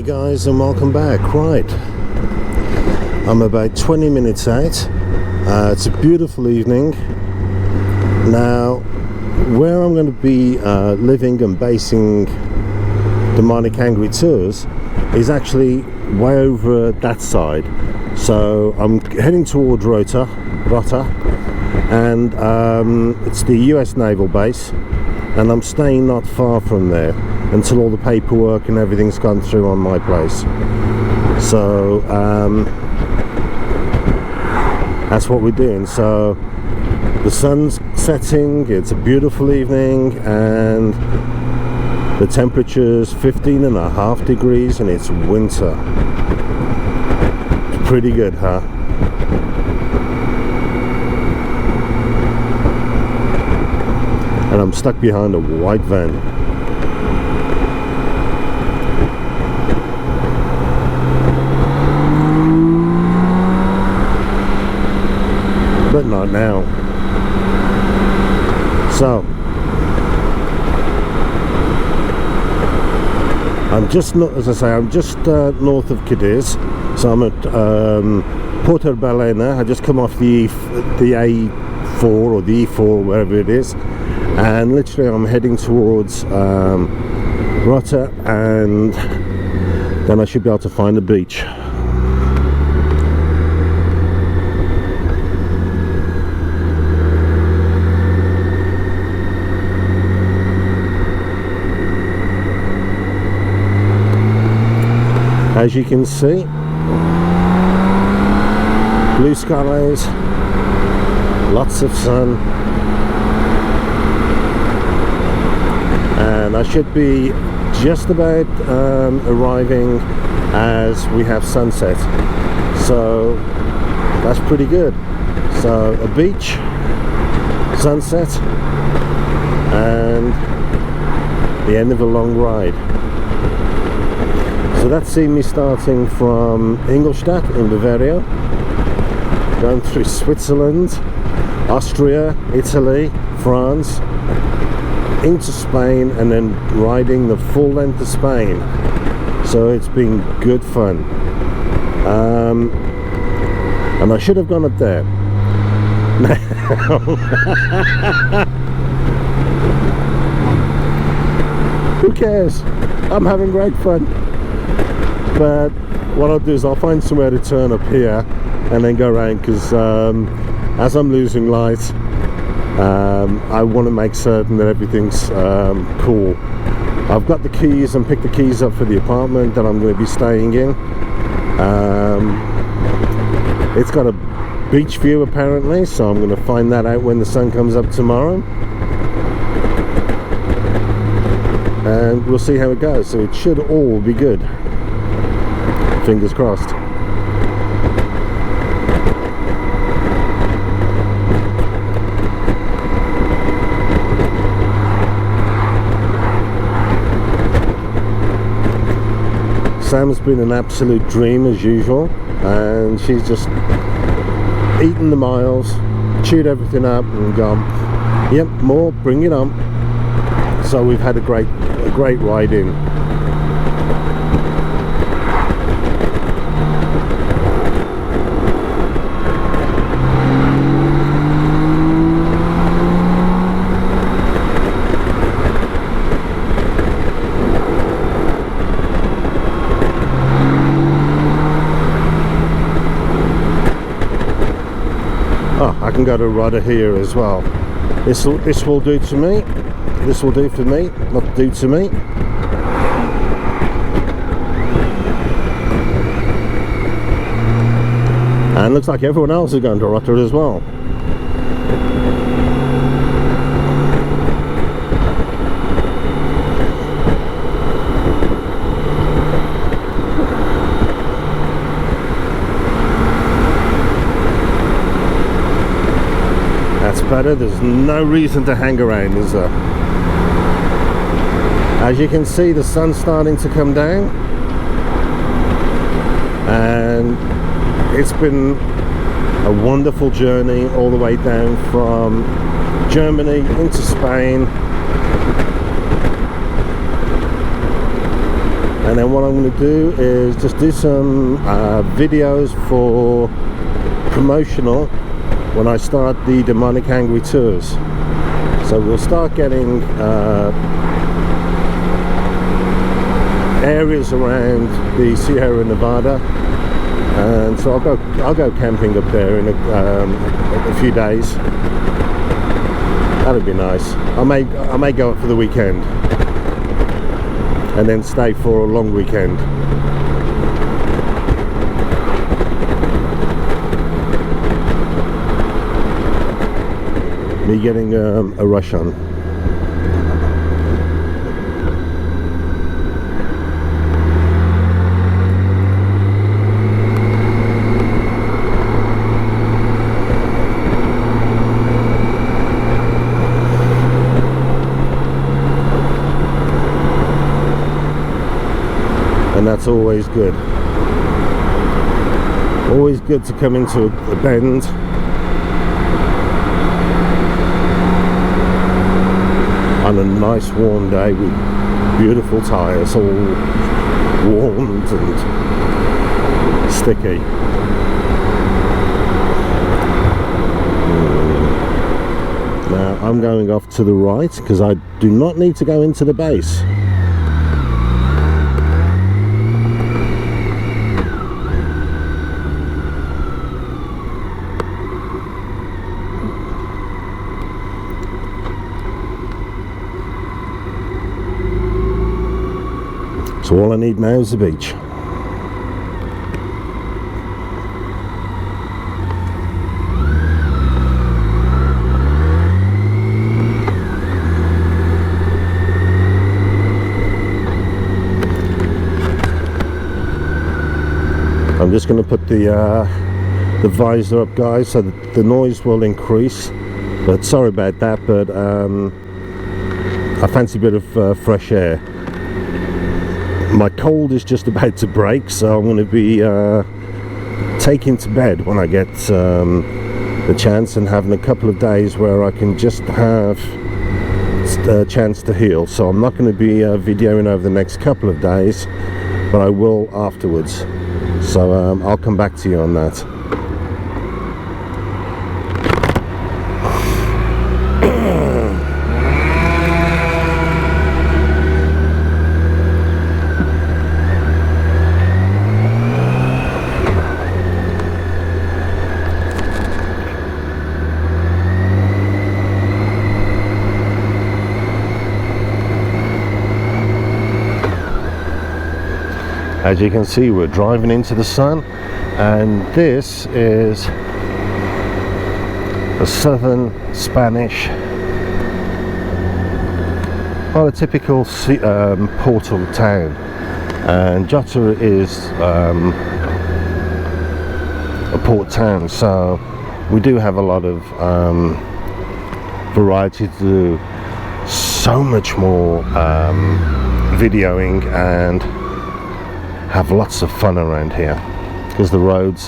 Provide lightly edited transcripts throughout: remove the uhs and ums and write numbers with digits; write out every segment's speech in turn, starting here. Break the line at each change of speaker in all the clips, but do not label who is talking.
Hey guys, and welcome back. Right, I'm about 20 minutes out. It's a beautiful evening. Now, where I'm going to be living and basing the Demonic Angry Tours is actually way over that side. So I'm heading towards Rota, and it's the US Naval Base, and I'm staying not far from there until all the paperwork and everything's gone through on my place. So that's what we're doing. So the sun's setting, it's a beautiful evening, and the temperature's 15.5 degrees and it's winter. It's pretty good, huh? And I'm stuck behind a white van. But not now. So I'm just not, as I say, I'm just north of Cadiz. So I'm at Porto Balena. I just come off the A4 or the E4, wherever it is, and literally I'm heading towards Rota, and then I should be able to find a beach. As you can see, blue skies, lots of sun, and I should be just about arriving as we have sunset, so that's pretty good. So a beach, sunset, and the end of a long ride. So that's seen me starting from Ingolstadt in Bavaria, going through Switzerland, Austria, Italy, France, into Spain, and then riding the full length of Spain. So it's been good fun. And I should have gone up there. Who cares? I'm having great fun. But what I'll do is I'll find somewhere to turn up here and then go around, because as I'm losing light, I want to make certain that everything's cool. I've got the keys and picked the keys up for the apartment that I'm going to be staying in. It's got a beach view apparently, so I'm going to find that out when the sun comes up tomorrow, and we'll see how it goes. So it should all be good. Fingers crossed. Sam's been an absolute dream as usual, and she's just eaten the miles, chewed everything up and gone, yep, more, bring it on. So we've had a great ride in. I can go to Rota here as well. This will do to me. This will do for me, not do to me. And looks like everyone else is going to Rota as well. Better. There's no reason to hang around, is there? As you can see, the sun's starting to come down, and it's been a wonderful journey all the way down from Germany into Spain, And then what I'm going to do is just do some videos for promotional when I start the Demonic Angry tours. So we'll start getting areas around the Sierra Nevada, and so I'll go camping up there in a few days. That'd be nice. I may go up for the weekend and then stay for a long weekend. Me getting a rush on. And that's always good. Always good to come into a bend on a nice warm day with beautiful tyres, all warmed and sticky. Now I'm going off to the right because I do not need to go into the base. So all I need now is the beach. I'm just going to put the visor up, guys, so that the noise will increase. But sorry about that, but I fancy a bit of fresh air. My cold is just about to break, so I'm going to be taking to bed when I get the chance, and having a couple of days where I can just have a chance to heal. So I'm not going to be videoing over the next couple of days, but I will afterwards. So I'll come back to you on that. As you can see, we're driving into the sun, and this is a southern Spanish, well, a typical portal town, and Rota is a port town, so we do have a lot of variety to do. So much more videoing, and have lots of fun around here because the roads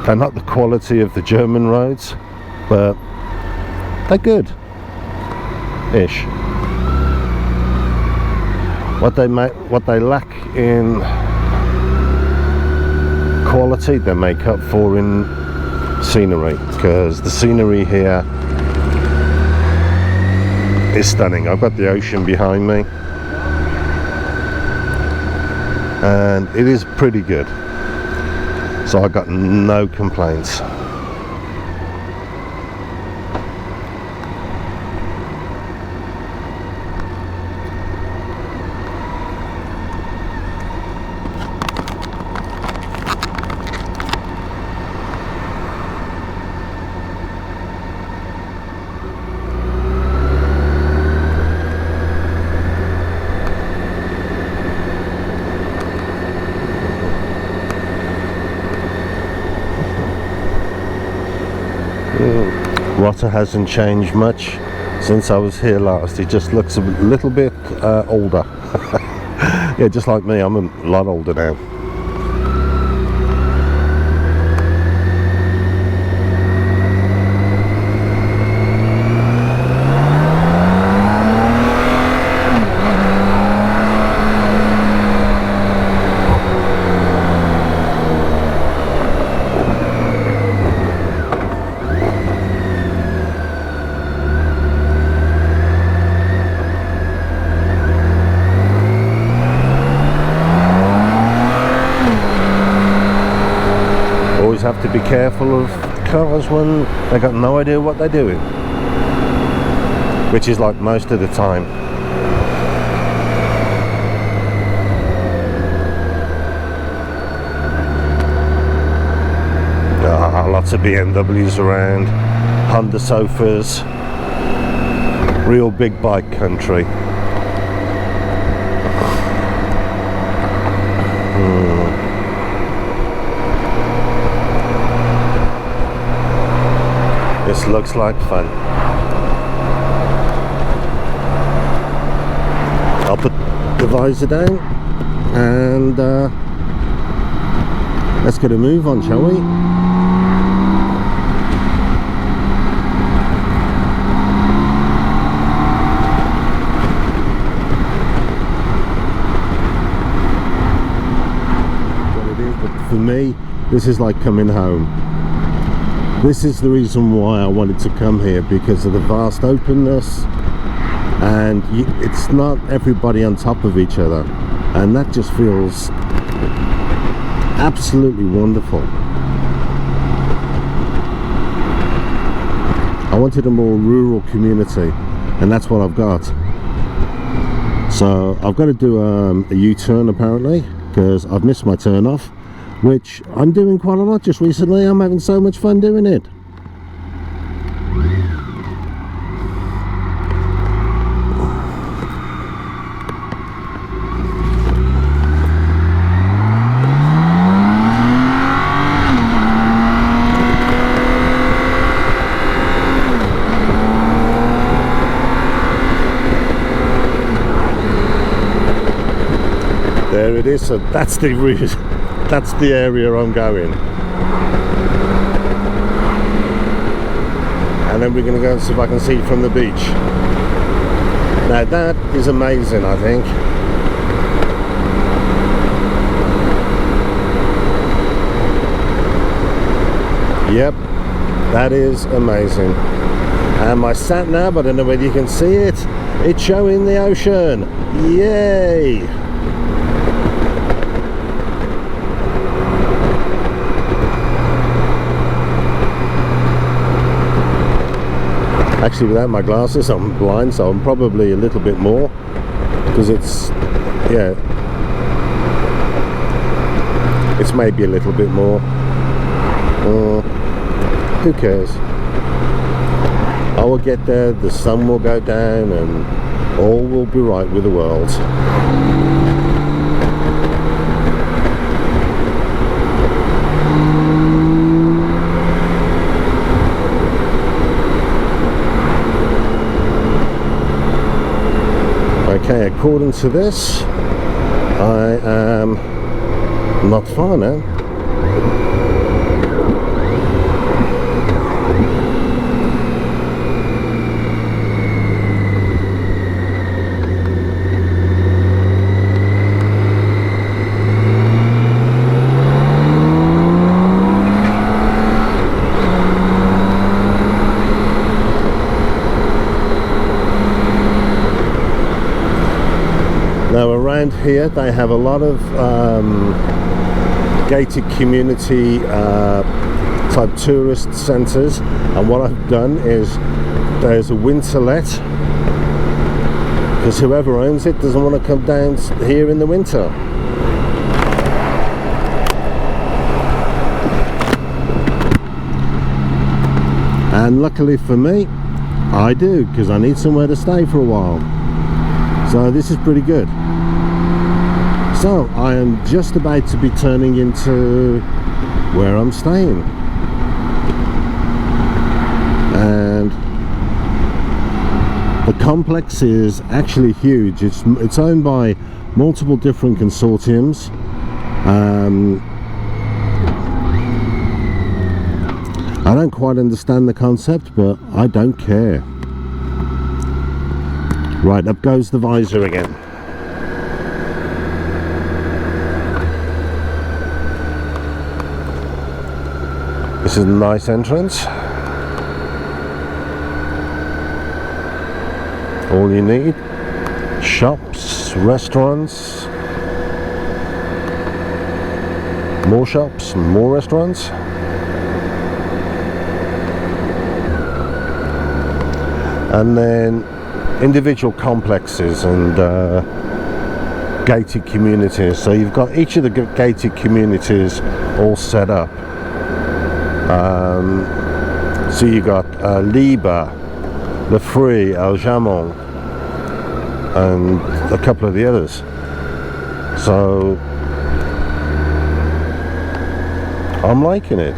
they're not the quality of the German roads, but they're good ish. What they lack in quality, they make up for in scenery, because the scenery here is stunning. I've got the ocean behind me, and it is pretty good, so I got no complaints. Rota hasn't changed much since I was here last. It just looks a little bit older. Yeah, just like me, I'm a lot older now. careful of cars when they got no idea what they're doing, which is like most of the time. Lots of BMWs around, Honda sofas, real big bike country. This looks like fun. I'll put the visor down and let's get a move on, shall we? For me, this is like coming home. This is the reason why I wanted to come here, because of the vast openness, and it's not everybody on top of each other, and that just feels absolutely wonderful. I wanted a more rural community, and that's what I've got. So I've got to do a U-turn apparently, because I've missed my turn off, which I'm doing quite a lot just recently. I'm having so much fun doing it. There it is. So that's the route. That's the area I'm going. And then we're going to go and see if I can see it from the beach. Now that is amazing, I think. Yep, that is amazing. And my sat nav, I don't know whether you can see it, it's showing the ocean. Yay! Actually, without my glasses I'm blind, so I'm probably a little bit more, because it's, yeah, it's maybe a little bit more. Who cares? I will get there, the sun will go down, and all will be right with the world. Okay, according to this, I am not far now. Now around here they have a lot of gated community type tourist centres, and what I've done is there's a winter let, because whoever owns it doesn't want to come down here in the winter. And luckily for me, I do, because I need somewhere to stay for a while. So this is pretty good. So I am just about to be turning into where I'm staying. And the complex is actually huge. It's owned by multiple different consortiums. I don't quite understand the concept, but I don't care. Right, up goes the visor again. This is a nice entrance. All you need, shops, restaurants, more shops, more restaurants. and then individual complexes and gated communities. So you've got each of the gated communities all set up. So you got Liba, Le Fruit, El Jamon, and a couple of the others. So I'm liking it.